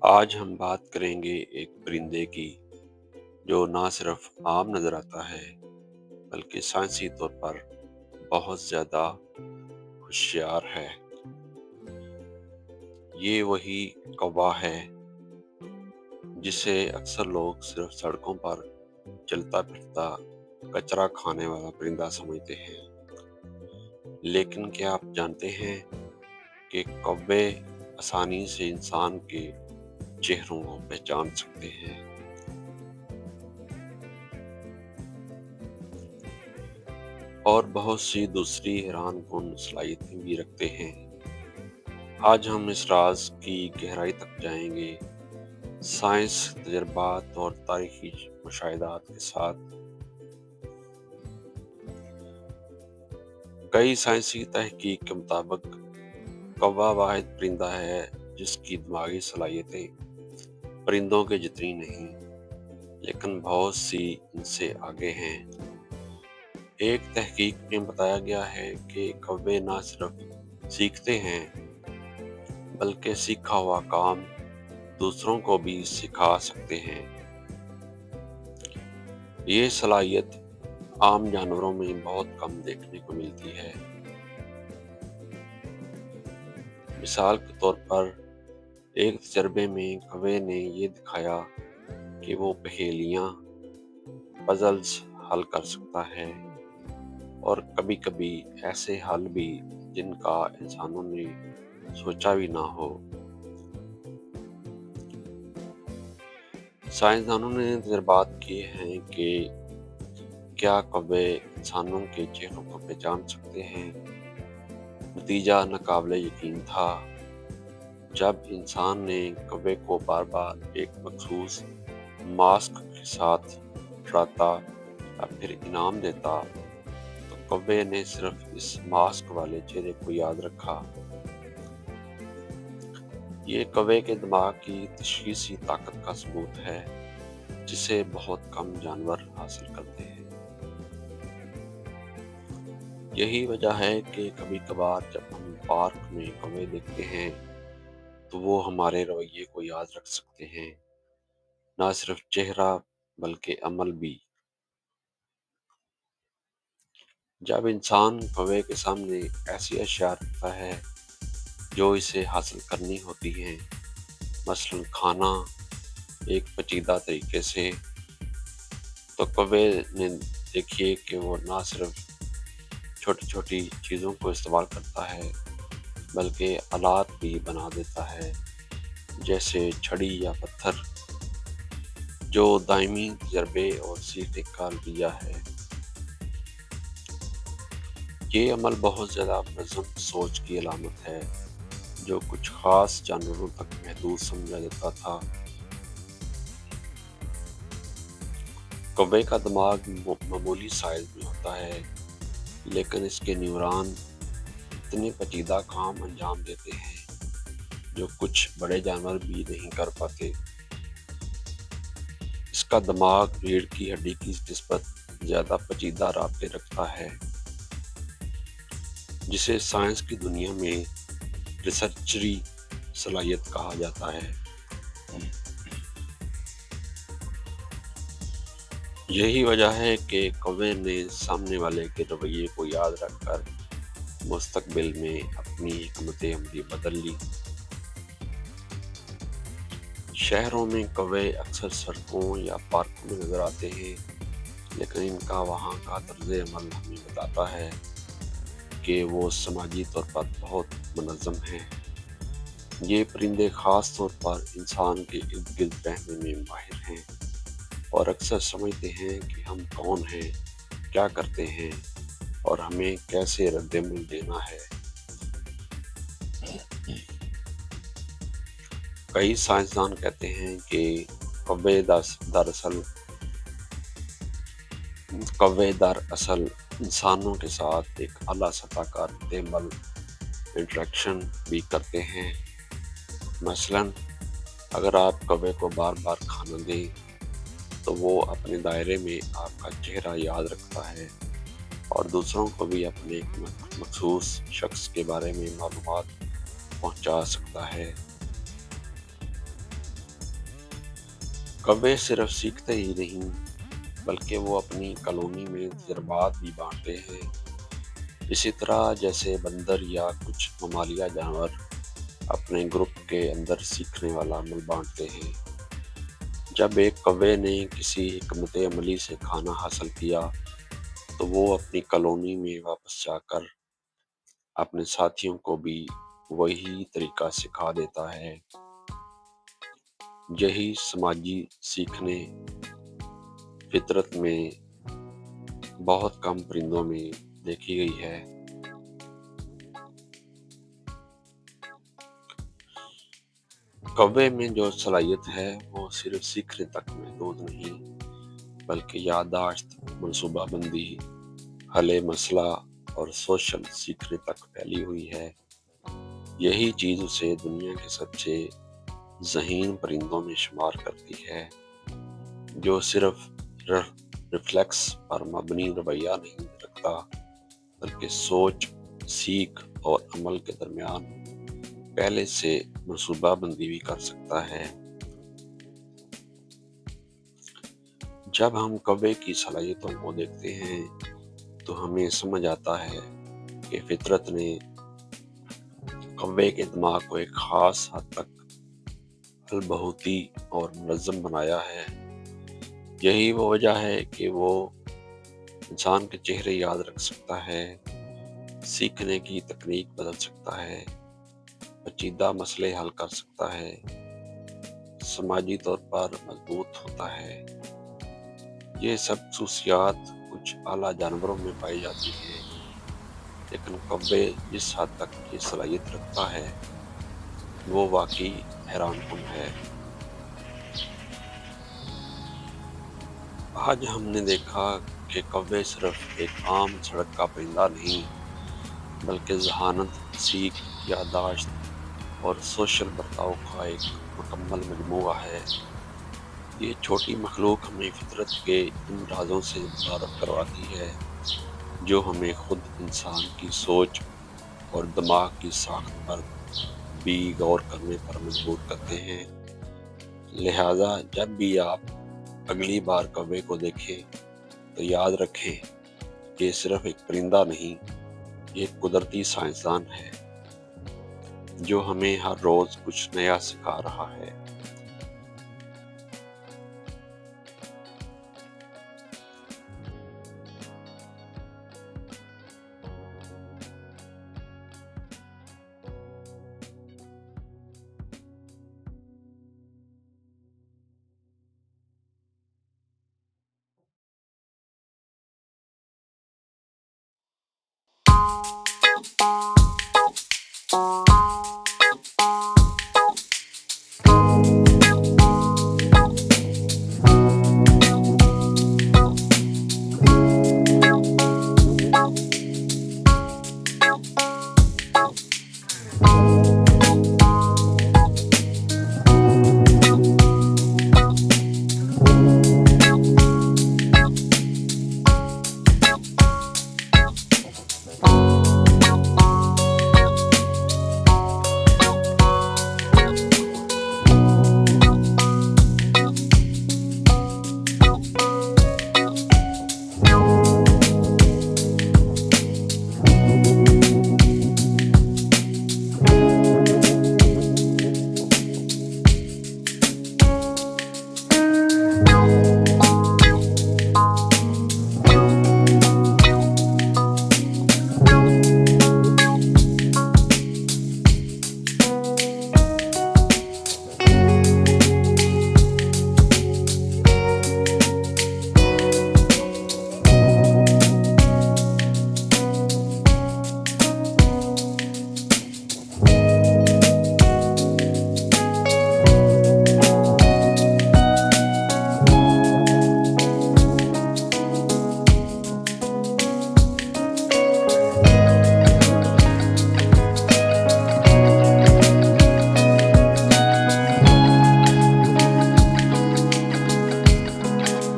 आज हम बात करेंगे एक परिंदे की जो ना सिर्फ आम नजर आता है बल्कि साइंसी तौर पर बहुत ज्यादा होशियार है। ये वही कौवा है जिसे अक्सर लोग सिर्फ सड़कों पर चलता फिरता कचरा खाने वाला परिंदा समझते हैं। लेकिन क्या आप जानते हैं कि कौवे आसानी से इंसान के चेहरों को पहचान सकते हैं और बहुत सी दूसरी हैरानकुन सलाहियतें भी रखते हैं। आज हम इस राज की गहराई तक जाएंगे, साइंस, तजर्बात और तारीखी मुशाहिदात के साथ। कई साइंसी तहकीक के मुताबिक कौवा वाहिद परिंदा है जिसकी दिमागी सलाहियतें परिंदों के जितनी नहीं, लेकिन बहुत सी इनसे आगे हैं। एक तहकीक में बताया गया है कि कौवे न सिर्फ सीखते हैं बल्कि सीखा हुआ काम दूसरों को भी सिखा सकते हैं। ये सलाहियत आम जानवरों में बहुत कम देखने को मिलती है। मिसाल के तौर पर एक तजर्बे में कौवे ने ये दिखाया कि वो पहेलियां, पजल्स हल कर सकता है और कभी-कभी ऐसे हल भी जिनका इंसानों ने सोचा भी ना हो। साइंसदानों ने तजर्बात किए हैं कि क्या कौवे इंसानों के चेहरों को पहचान सकते हैं। नतीजा नाकाबिले यकीन था। जब इंसान ने कौवे को बार बार एक मखसूस मास्क के साथ डराता या फिर इनाम देता तो कौवे ने सिर्फ इस मास्क वाले चेहरे को याद रखा। ये कौवे के दिमाग की तशखीसी ताकत का सबूत है जिसे बहुत कम जानवर हासिल करते हैं। यही वजह है कि कभी कभार जब हम पार्क में कौवे देखते हैं तो वो हमारे रवैये को याद रख सकते हैं, न सिर्फ चेहरा बल्कि अमल भी। जब इंसान कौवे के सामने ऐसी अशिया रखता है जो इसे हासिल करनी होती हैं, मसलन खाना एक पेचीदा तरीके से, तो कौवे ने देखिए कि वो ना सिर्फ छोटी छोटी चीज़ों को इस्तेमाल करता है बल्कि आलात भी बना देता है, जैसे छड़ी या पत्थर, जो दायमी तजर्बे और सीखने का नतीजा है। ये अमल बहुत ज़्यादा मुनज़्ज़म सोच की अलामत है जो कुछ ख़ास जानवरों तक महदूद समझा जाता था। कौवे का दिमाग मामूली साइज में होता है, लेकिन इसके न्यूरॉन इतने पेचीदा काम अंजाम देते हैं जो कुछ बड़े जानवर भी नहीं कर पाते। इसका दिमाग रीढ़ की हड्डी की निस्बत ज़्यादा पेचीदा राब्ते रखता है, जिसे साइंस की दुनिया में रिसर्चरी सलाहियत कहा जाता है। यही वजह है कि कौवे ने सामने वाले के रवैये को याद रखकर मुस्तकबिल में अपनी हिकमत अमली बदल ली। शहरों में कौवे अक्सर सड़कों या पार्कों में नजर आते हैं, लेकिन इनका वहाँ का तर्ज अमल हमें बताता है कि वो समाजी तौर पर बहुत मुनज़्ज़म हैं। ये परिंदे ख़ास तौर पर इंसान के इर्द गिर्द रहने में माहिर हैं और अक्सर समझते हैं कि हम कौन हैं, क्या करते हैं और हमें कैसे रद्द-ए-अमल देना है। कई साइंसदान कहते हैं कि कौवे दरअसल इंसानों के साथ एक आला सतह का रद्द-ए-अमल इंटरेक्शन भी करते हैं। मसलन अगर आप कौवे को बार बार खाना दें तो वो अपने दायरे में आपका चेहरा याद रखता है और दूसरों को भी अपने एक मखसूस शख्स के बारे में मालूमात पहुंचा सकता है। कौवे सिर्फ सीखते ही नहीं बल्कि वो अपनी कॉलोनी में तजर्बात भी बांटते हैं। इसी तरह जैसे बंदर या कुछ ममालिया जानवर अपने ग्रुप के अंदर सीखने वाला अमल बांटते हैं। जब एक कौवे ने किसी हिकमत अमली से खाना हासिल किया तो वो अपनी कॉलोनी में वापस जाकर अपने साथियों को भी वही तरीका सिखा देता है। यही समाजी सीखने फितरत में बहुत कम परिंदों में देखी गई है। कौवे में जो सलाहियत है वो सिर्फ सीखने तक महदूद नहीं बल्कि याददाश्त, मनसूबाबंदी, हल मसला और सोशल सीखने तक फैली हुई है। यही चीज़ उसे दुनिया के सबसे ज़हीन परिंदों में शुमार करती है, जो सिर्फ रिफ्लेक्स पर मबनी रवैया नहीं रखता बल्कि सोच, सीख और अमल के दरमियान पहले से मनसूबाबंदी भी कर सकता है। जब हम कौवे की सलाहियतों को देखते हैं तो हमें समझ आता है कि फितरत ने कौवे के दिमाग को एक खास हद तक अलबहूती और मुनज़्ज़म बनाया है। यही वो वजह है कि वो इंसान के चेहरे याद रख सकता है, सीखने की तकनीक बदल सकता है, पेचीदा मसले हल कर सकता है, समाजी तौर पर मजबूत होता है। ये सब खसूसियात कुछ आला जानवरों में पाई जाती है, लेकिन कौवे जिस हद तक ये सलाहियत रखता है वो वाकई हैरानकुन है। आज हमने देखा कि कौवे सिर्फ एक आम सड़क का परिंदा नहीं बल्कि ज़हानत, सीख, याददाश्त और सोशल बर्ताव का एक मुकम्मल मजमूआ है। ये छोटी मखलूक हमें फितरत के इन राज़ों से मुतारफ़ करवाती है जो हमें खुद इंसान की सोच और दिमाग की साख्त पर भी गौर करने पर मजबूर करते हैं। लिहाजा जब भी आप अगली बार कौवे को देखें तो याद रखें कि ये सिर्फ एक परिंदा नहीं, ये एक कुदरती साइंसदान है जो हमें हर रोज कुछ नया सिखा रहा है।